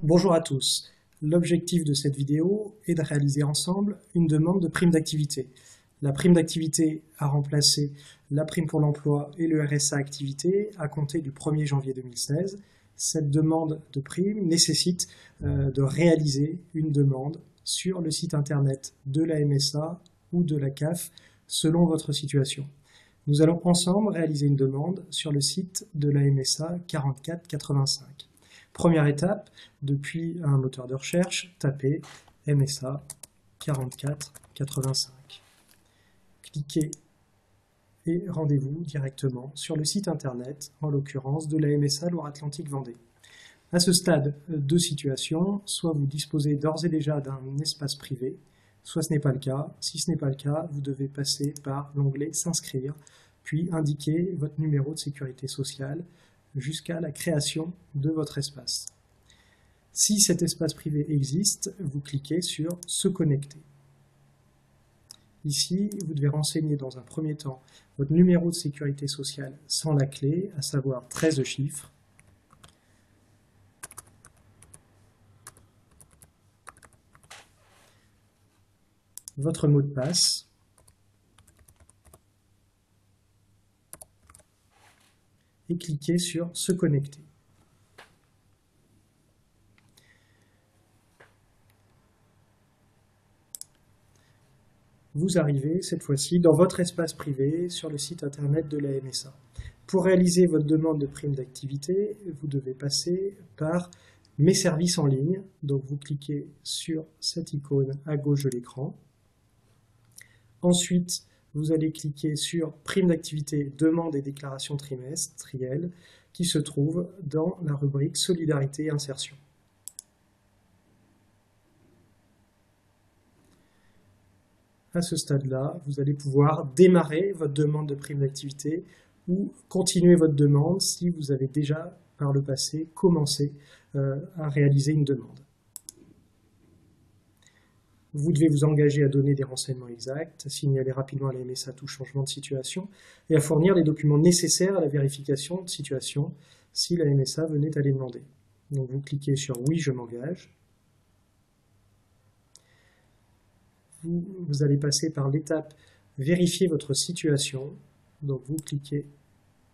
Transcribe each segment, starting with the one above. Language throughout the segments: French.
Bonjour à tous. L'objectif de cette vidéo est de réaliser ensemble une demande de prime d'activité. La prime d'activité a remplacé la prime pour l'emploi et le RSA activité à compter du 1er janvier 2016. Cette demande de prime nécessite de réaliser une demande sur le site internet de la MSA ou de la CAF selon votre situation. Nous allons ensemble réaliser une demande sur le site de la MSA 4485. Première étape, depuis un moteur de recherche, tapez MSA 4485. Cliquez et rendez-vous directement sur le site internet, en l'occurrence de la MSA Loire-Atlantique Vendée. À ce stade, deux situations, soit vous disposez d'ores et déjà d'un espace privé, soit ce n'est pas le cas. Si ce n'est pas le cas, vous devez passer par l'onglet S'inscrire, puis indiquer votre numéro de sécurité sociale jusqu'à la création de votre espace. Si cet espace privé existe, vous cliquez sur Se connecter. Ici, vous devez renseigner dans un premier temps votre numéro de sécurité sociale sans la clé, à savoir 13 chiffres. Votre mot de passe. Et cliquez sur Se connecter. Vous arrivez cette fois-ci dans votre espace privé sur le site internet de la MSA. Pour réaliser votre demande de prime d'activité, vous devez passer par Mes services en ligne. Donc vous cliquez sur cette icône à gauche de l'écran. Ensuite, vous allez cliquer sur Prime d'activité, demande et déclaration trimestrielle qui se trouve dans la rubrique Solidarité et insertion. À ce stade-là, vous allez pouvoir démarrer votre demande de prime d'activité ou continuer votre demande si vous avez déjà, par le passé, commencé à réaliser une demande. Vous devez vous engager à donner des renseignements exacts, à signaler rapidement à la MSA tout changement de situation et à fournir les documents nécessaires à la vérification de situation si la MSA venait à les demander. Donc vous cliquez sur « Oui, je m'engage ». Vous allez passer par l'étape « Vérifier votre situation ». Donc vous cliquez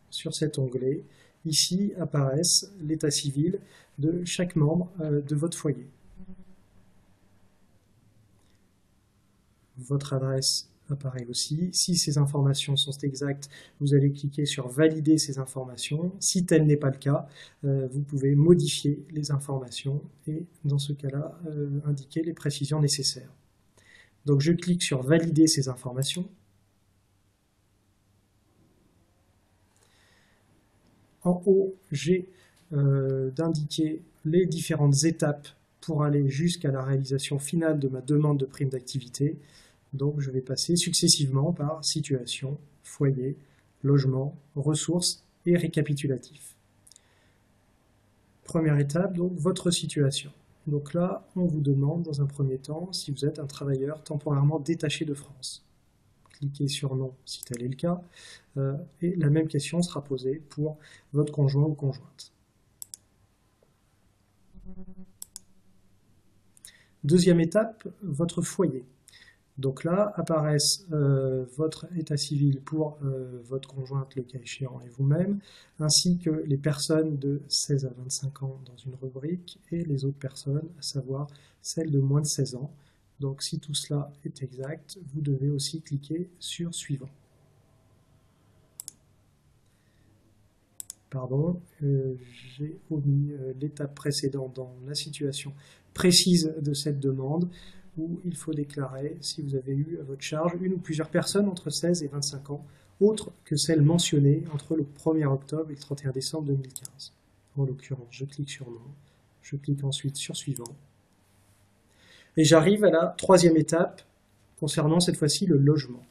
sur cet onglet. Ici apparaissent l'état civil de chaque membre de votre foyer. Votre adresse apparaît aussi. Si ces informations sont exactes, vous allez cliquer sur « Valider ces informations ». Si tel n'est pas le cas, vous pouvez modifier les informations et, dans ce cas-là, indiquer les précisions nécessaires. Donc je clique sur « Valider ces informations ». En haut, j'ai d'indiquer les différentes étapes pour aller jusqu'à la réalisation finale de ma demande de prime d'activité. Donc je vais passer successivement par situation, foyer, logement, ressources et récapitulatif. Première étape, donc votre situation. Donc là, on vous demande dans un premier temps si vous êtes un travailleur temporairement détaché de France. Cliquez sur non si tel est le cas, et la même question sera posée pour votre conjoint ou conjointe. Deuxième étape, votre foyer. Donc là apparaissent votre état civil pour votre conjointe, le cas échéant, et vous-même, ainsi que les personnes de 16 à 25 ans dans une rubrique, et les autres personnes, à savoir celles de moins de 16 ans. Donc si tout cela est exact, vous devez aussi cliquer sur Suivant. Pardon, j'ai omis l'étape précédente dans la situation précise de cette demande, où il faut déclarer si vous avez eu à votre charge une ou plusieurs personnes entre 16 et 25 ans, autres que celles mentionnées entre le 1er octobre et le 31 décembre 2015. En l'occurrence, je clique sur Non, je clique ensuite sur Suivant. Et j'arrive à la troisième étape, concernant cette fois-ci le logement.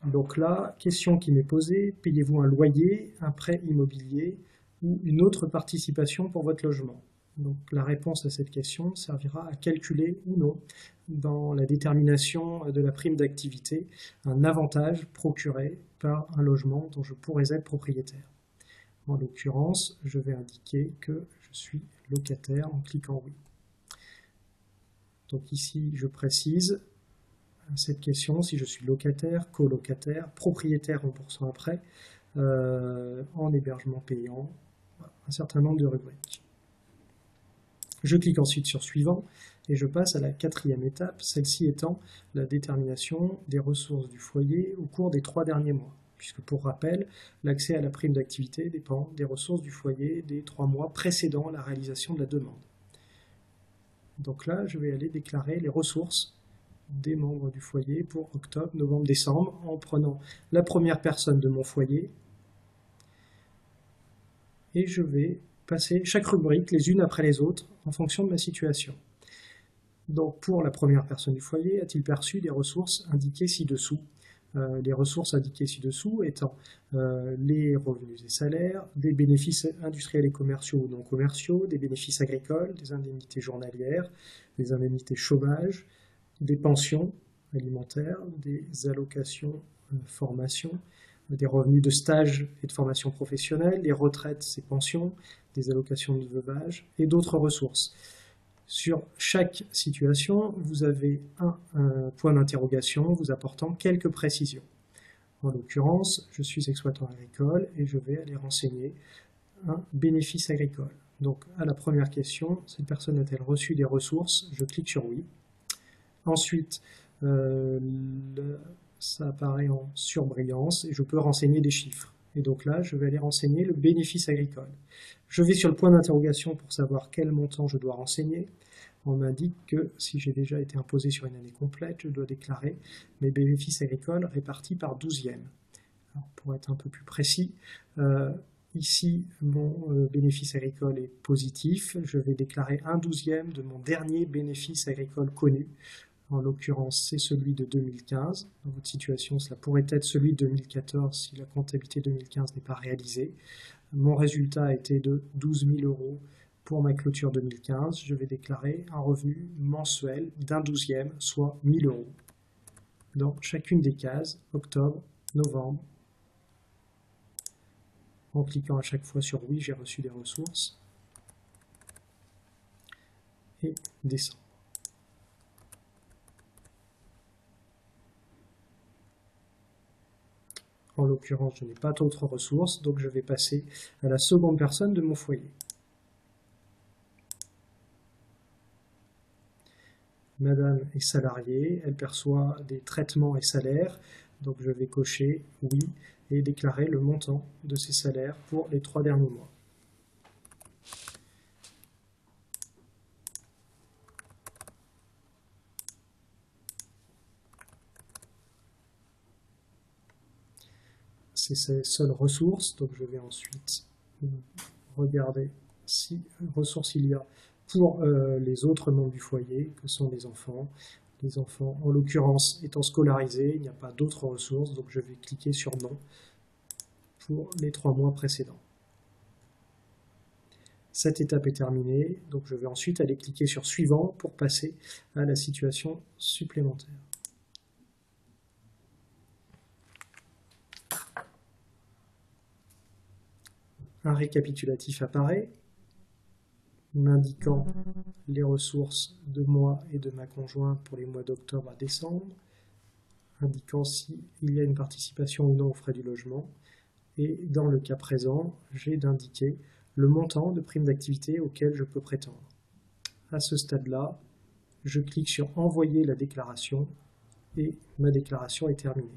Donc là, question qui m'est posée, payez-vous un loyer, un prêt immobilier ou une autre participation pour votre logement? Donc la réponse à cette question servira à calculer ou non, dans la détermination de la prime d'activité, un avantage procuré par un logement dont je pourrais être propriétaire. En l'occurrence, je vais indiquer que je suis locataire en cliquant oui. Donc ici, je précise cette question, si je suis locataire, colocataire, propriétaire remboursant après, en hébergement payant, voilà, un certain nombre de rubriques. Je clique ensuite sur suivant et je passe à la 4e étape, celle-ci étant la détermination des ressources du foyer au cours des 3 derniers mois. Puisque pour rappel, l'accès à la prime d'activité dépend des ressources du foyer des 3 mois précédant la réalisation de la demande. Donc là, je vais aller déclarer les ressources des membres du foyer pour octobre, novembre, décembre, en prenant la première personne de mon foyer et je vais passer chaque rubrique les unes après les autres en fonction de ma situation. Donc pour la première personne du foyer, a-t-il perçu des ressources indiquées ci-dessous? Les ressources indiquées ci-dessous étant les revenus et salaires, des bénéfices industriels et commerciaux ou non commerciaux, des bénéfices agricoles, des indemnités journalières, des indemnités chômage, des pensions alimentaires, des allocations formation, des revenus de stage et de formation professionnelle, les retraites et pensions, des allocations de veuvage et d'autres ressources. Sur chaque situation, vous avez un point d'interrogation vous apportant quelques précisions. En l'occurrence, je suis exploitant agricole et je vais aller renseigner un bénéfice agricole. Donc à la première question, cette personne a-t-elle reçu des ressources? Je clique sur oui. Ensuite, ça apparaît en surbrillance et je peux renseigner des chiffres. Et donc là, je vais aller renseigner le bénéfice agricole. Je vais sur le point d'interrogation pour savoir quel montant je dois renseigner. On m'indique que si j'ai déjà été imposé sur une année complète, je dois déclarer mes bénéfices agricoles répartis par 12e. Alors, pour être un peu plus précis, ici, mon bénéfice agricole est positif. Je vais déclarer 1/12e de mon dernier bénéfice agricole connu. En l'occurrence, c'est celui de 2015. Dans votre situation, cela pourrait être celui de 2014 si la comptabilité 2015 n'est pas réalisée. Mon résultat était de 12 000 € pour ma clôture 2015. Je vais déclarer un revenu mensuel d'1/12e, soit 1 000 € dans chacune des cases, octobre, novembre. En cliquant à chaque fois sur oui, j'ai reçu des ressources. Et décembre. En l'occurrence, je n'ai pas d'autres ressources, donc je vais passer à la seconde personne de mon foyer. Madame est salariée, elle perçoit des traitements et salaires, donc je vais cocher oui et déclarer le montant de ses salaires pour les 3 derniers mois. C'est ses seules ressources, donc je vais ensuite regarder si ressources il y a pour les autres membres du foyer, que sont les enfants. Les enfants, en l'occurrence, étant scolarisés, il n'y a pas d'autres ressources, donc je vais cliquer sur non pour les 3 mois précédents. Cette étape est terminée, donc je vais ensuite aller cliquer sur suivant pour passer à la situation supplémentaire. Un récapitulatif apparaît, m'indiquant les ressources de moi et de ma conjointe pour les mois d'octobre à décembre, indiquant s'il y a une participation ou non aux frais du logement, et dans le cas présent, j'ai d'indiquer le montant de prime d'activité auquel je peux prétendre. À ce stade-là, je clique sur envoyer la déclaration et ma déclaration est terminée.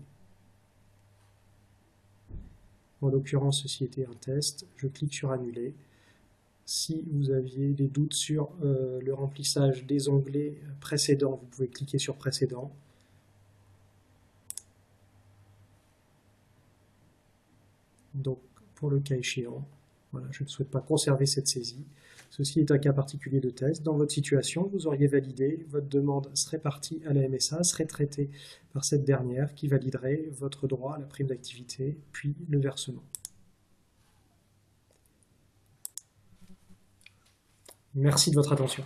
En l'occurrence, ceci était un test. Je clique sur annuler. Si vous aviez des doutes sur le remplissage des onglets précédents, vous pouvez cliquer sur précédent. Donc, pour le cas échéant, voilà, je ne souhaite pas conserver cette saisie. Ceci est un cas particulier de test. Dans votre situation, vous auriez validé, votre demande serait partie à la MSA, serait traitée par cette dernière qui validerait votre droit à la prime d'activité, puis le versement. Merci de votre attention.